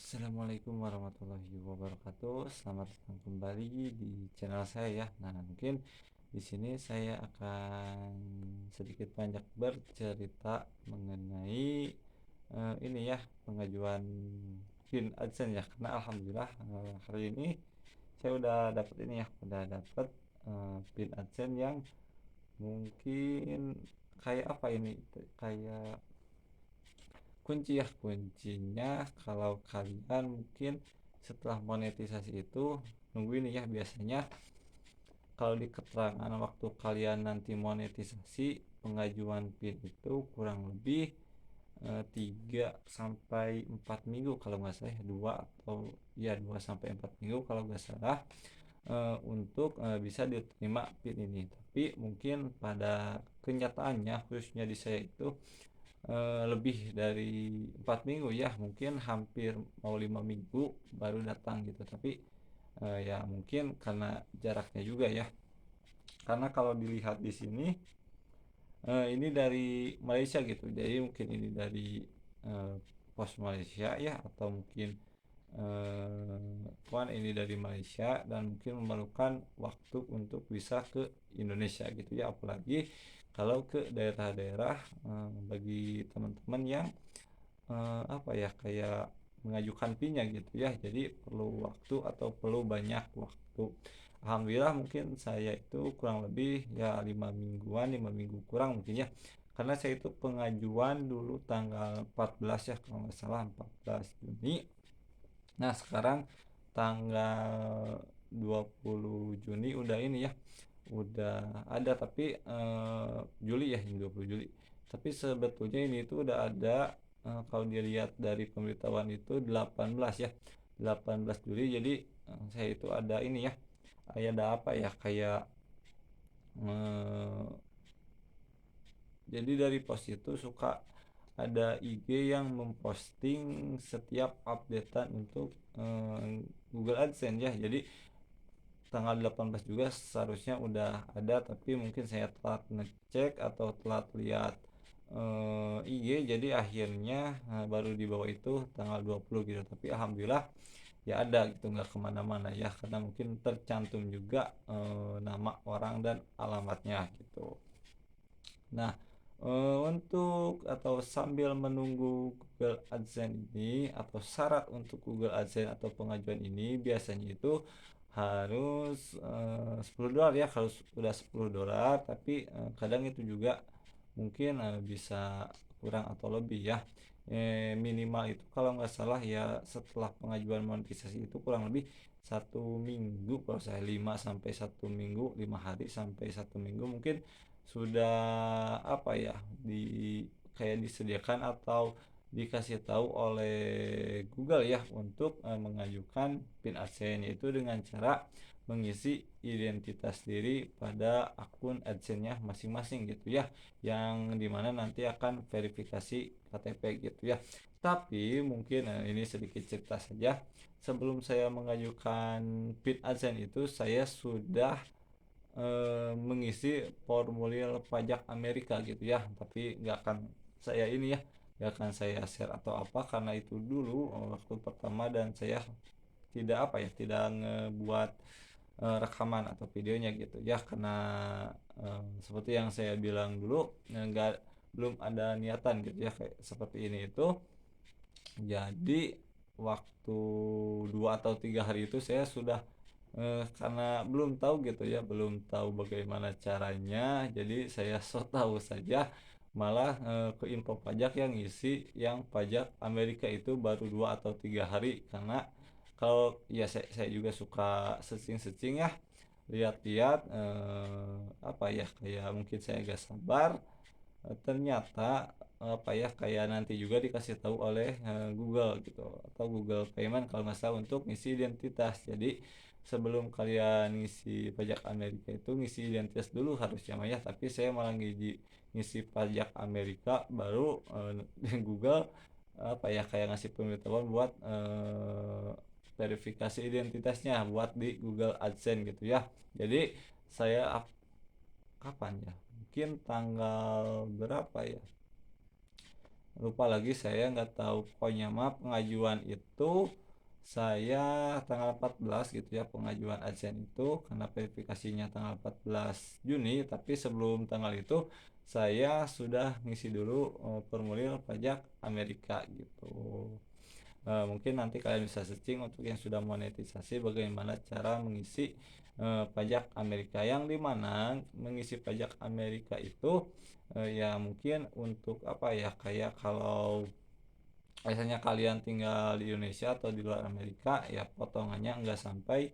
Assalamualaikum warahmatullahi wabarakatuh. Selamat datang kembali di channel saya ya. Nah, mungkin di sini saya akan sedikit banyak bercerita mengenai ini ya, pengajuan PIN AdSense ya. Karena alhamdulillah hari ini saya udah dapat ini ya, udah dapat PIN AdSense yang mungkin kayak apa ini? Kayak kunci ya, kuncinya kalau kalian mungkin setelah monetisasi itu nunggu ini ya, biasanya kalau di keterangan waktu kalian nanti monetisasi pengajuan PIN itu kurang lebih 3 sampai 4 minggu kalau nggak salah ya, 2 atau ya 2 sampai 4 minggu kalau nggak salah, untuk bisa diterima PIN ini. Tapi mungkin pada kenyataannya khususnya di saya itu lebih dari 4 minggu ya, mungkin hampir mau 5 minggu baru datang gitu. Tapi ya mungkin karena jaraknya juga ya, karena kalau dilihat di sini ini dari Malaysia gitu, jadi mungkin ini dari eh, pos Malaysia ya, atau mungkin Puan ini dari Malaysia dan mungkin memerlukan waktu untuk bisa ke Indonesia gitu ya, apalagi kalau ke daerah-daerah, bagi teman-teman yang apa ya, kayak mengajukan pinnya gitu ya, jadi perlu waktu atau perlu banyak waktu. Alhamdulillah mungkin saya itu kurang lebih ya 5 mingguan, 5 minggu kurang mungkin ya, karena saya itu pengajuan dulu tanggal 14 ya kalau nggak salah, 14 Juni. Nah sekarang tanggal 20 Juni udah ini ya, udah ada. Tapi Juli ya, ini 20 Juli, tapi sebetulnya ini itu udah ada. Kalau dilihat dari pemberitahuan itu 18 ya, 18 Juli. Jadi saya itu ada ini ya, ada apa ya, kayak eh, jadi dari pos itu suka ada IG yang memposting setiap updatean untuk Google AdSense ya. Jadi tanggal 18 juga seharusnya udah ada, tapi mungkin saya telat ngecek atau telat lihat IG, jadi akhirnya baru di bawah itu tanggal 20 gitu. Tapi alhamdulillah ya ada gitu, nggak kemana-mana ya, karena mungkin tercantum juga nama orang dan alamatnya gitu. Nah, untuk atau sambil menunggu Google AdSense ini, atau syarat untuk Google AdSense atau pengajuan ini biasanya itu harus $10 ya, kalau sudah $10. Tapi kadang itu juga mungkin bisa kurang atau lebih ya. Minimal itu kalau nggak salah ya, setelah pengajuan monetisasi itu kurang lebih 1 minggu, kalau saya 5 sampai 1 minggu, 5 hari sampai 1 minggu mungkin sudah apa ya, kayak disediakan atau dikasih tahu oleh Google ya untuk mengajukan PIN AdSense, yaitu dengan cara mengisi identitas diri pada akun AdSense-nya masing-masing gitu ya, yang dimana nanti akan verifikasi KTP gitu ya. Tapi mungkin ini sedikit cerita saja, sebelum saya mengajukan PIN AdSense itu saya sudah mengisi formulir pajak Amerika gitu ya. Tapi nggak akan saya ini ya, nggak akan saya share atau apa, karena itu dulu waktu pertama dan saya tidak apa ya, tidak ngebuat rekaman atau videonya gitu ya, karena seperti yang saya bilang dulu, nggak, belum ada niatan gitu ya kayak seperti ini itu. Jadi waktu 2 atau 3 hari itu saya sudah karena belum tahu gitu ya, belum tahu bagaimana caranya, jadi saya so tahu saja, malah ke info pajak yang ngisi yang pajak Amerika itu baru 2 atau 3 hari. Karena kalau ya saya juga suka searching-searching ya, lihat-lihat apa ya, kayak mungkin saya gak sabar. Ternyata apa ya, kayak nanti juga dikasih tahu oleh Google gitu, atau Google Payment kalau nggak salah, untuk ngisi identitas. Jadi sebelum kalian ngisi pajak Amerika itu ngisi identitas dulu harusnya Maya, tapi saya malah ngisi pajak Amerika baru Google apa ya, kayak ngasih pemberitahuan buat verifikasi identitasnya buat di Google AdSense gitu ya. Jadi saya kapan ya, mungkin tanggal berapa ya, lupa lagi, saya nggak tahu. Pokoknya mah pengajuan itu saya tanggal 14 gitu ya, pengajuan AdSense itu karena verifikasinya tanggal 14 Juni, tapi sebelum tanggal itu saya sudah ngisi dulu formulir pajak Amerika gitu. Mungkin nanti kalian bisa searching untuk yang sudah monetisasi bagaimana cara mengisi pajak Amerika, yang dimana mengisi pajak Amerika itu ya mungkin untuk apa ya, kayak kalau misalnya kalian tinggal di Indonesia atau di luar Amerika ya potongannya nggak sampai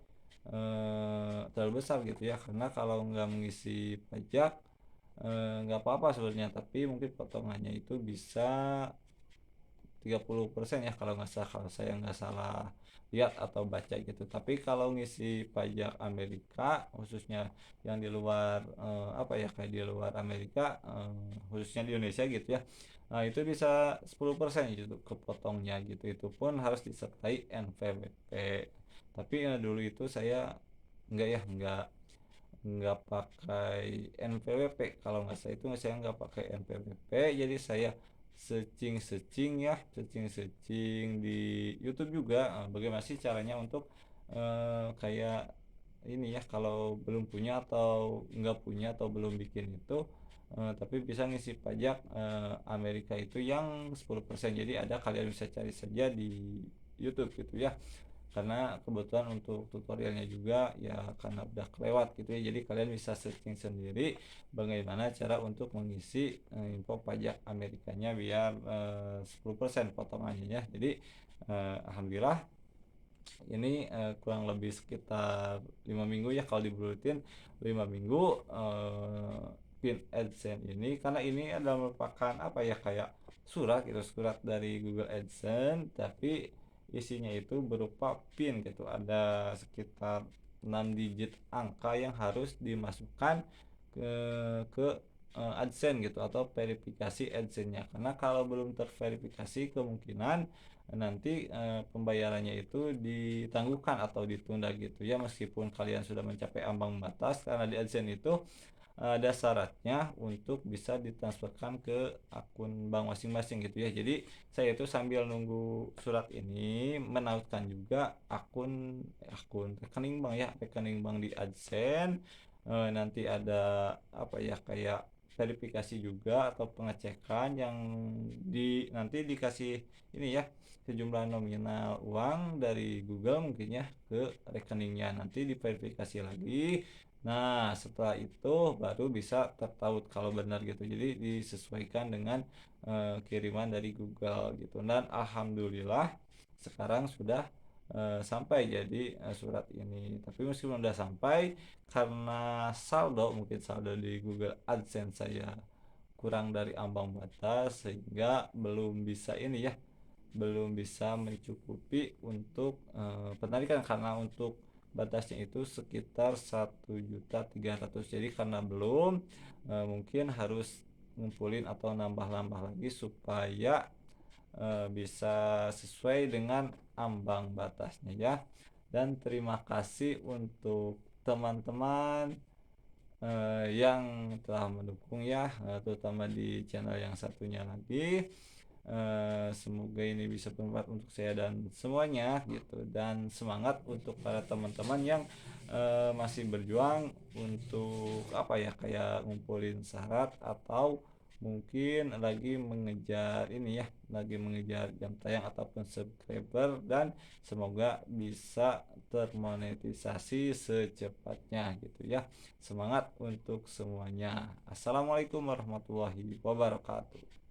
terlalu besar gitu ya, karena kalau nggak mengisi pajak nggak apa-apa sebenarnya, tapi mungkin potongannya itu bisa 30% ya kalau nggak salah, kalau saya nggak salah lihat atau baca gitu. Tapi kalau ngisi pajak Amerika khususnya yang di luar apa ya, kayak di luar Amerika khususnya di Indonesia gitu ya, nah itu bisa 10% gitu kepotongnya gitu, itu pun harus disertai NPWP. Tapi dulu itu saya enggak ya, nggak pakai NPWP, kalau nggak saya itu saya nggak pakai NPWP, jadi saya searching ya, searching di YouTube juga bagaimana sih caranya untuk kayak ini ya, kalau belum punya atau nggak punya atau belum bikin itu tapi bisa ngisi pajak Amerika itu yang 10%. Jadi ada, kalian bisa cari saja di YouTube gitu ya, karena kebetulan untuk tutorialnya juga ya karena udah kelewat gitu ya, jadi kalian bisa searching sendiri bagaimana cara untuk mengisi info pajak Amerikanya biar 10% potongannya ya. Jadi alhamdulillah ini kurang lebih sekitar 5 minggu ya kalau dibuletin, 5 minggu pin AdSense ini, karena ini adalah merupakan apa ya, kayak surat gitu, surat dari Google AdSense, tapi isinya itu berupa pin gitu, ada sekitar 6 digit angka yang harus dimasukkan ke AdSense gitu, atau verifikasi AdSense-nya, karena kalau belum terverifikasi kemungkinan nanti pembayarannya itu ditangguhkan atau ditunda gitu ya, meskipun kalian sudah mencapai ambang batas, karena di AdSense itu ada syaratnya untuk bisa ditransferkan ke akun bank masing-masing gitu ya. Jadi saya itu sambil nunggu surat ini menautkan juga akun rekening bank ya, rekening bank di AdSense. Nanti ada apa ya, kayak verifikasi juga atau pengecekan yang nanti dikasih ini ya, sejumlah nominal uang dari Google mungkin ya ke rekeningnya, nanti diverifikasi lagi. Nah, setelah itu baru bisa tertaut kalau benar gitu. Jadi disesuaikan dengan kiriman dari Google gitu. Dan alhamdulillah sekarang sudah sampai jadi surat ini. Tapi meskipun sudah sampai, karena saldo, mungkin saldo di Google AdSense saya kurang dari ambang batas, sehingga belum bisa ini ya, belum bisa mencukupi untuk penarikan, karena untuk batasnya itu sekitar 1.300.000. Jadi karena belum mungkin harus ngumpulin atau nambah-nambah lagi supaya bisa sesuai dengan ambang batasnya ya. Dan terima kasih untuk teman-teman yang telah mendukung ya, terutama di channel yang satunya lagi. Semoga ini bisa bermanfaat untuk saya dan semuanya gitu, dan semangat untuk para teman-teman yang masih berjuang untuk apa ya, kayak ngumpulin syarat atau mungkin lagi mengejar ini ya, lagi mengejar jam tayang ataupun subscriber, dan semoga bisa termonetisasi secepatnya gitu ya. Semangat untuk semuanya. Assalamualaikum warahmatullahi wabarakatuh.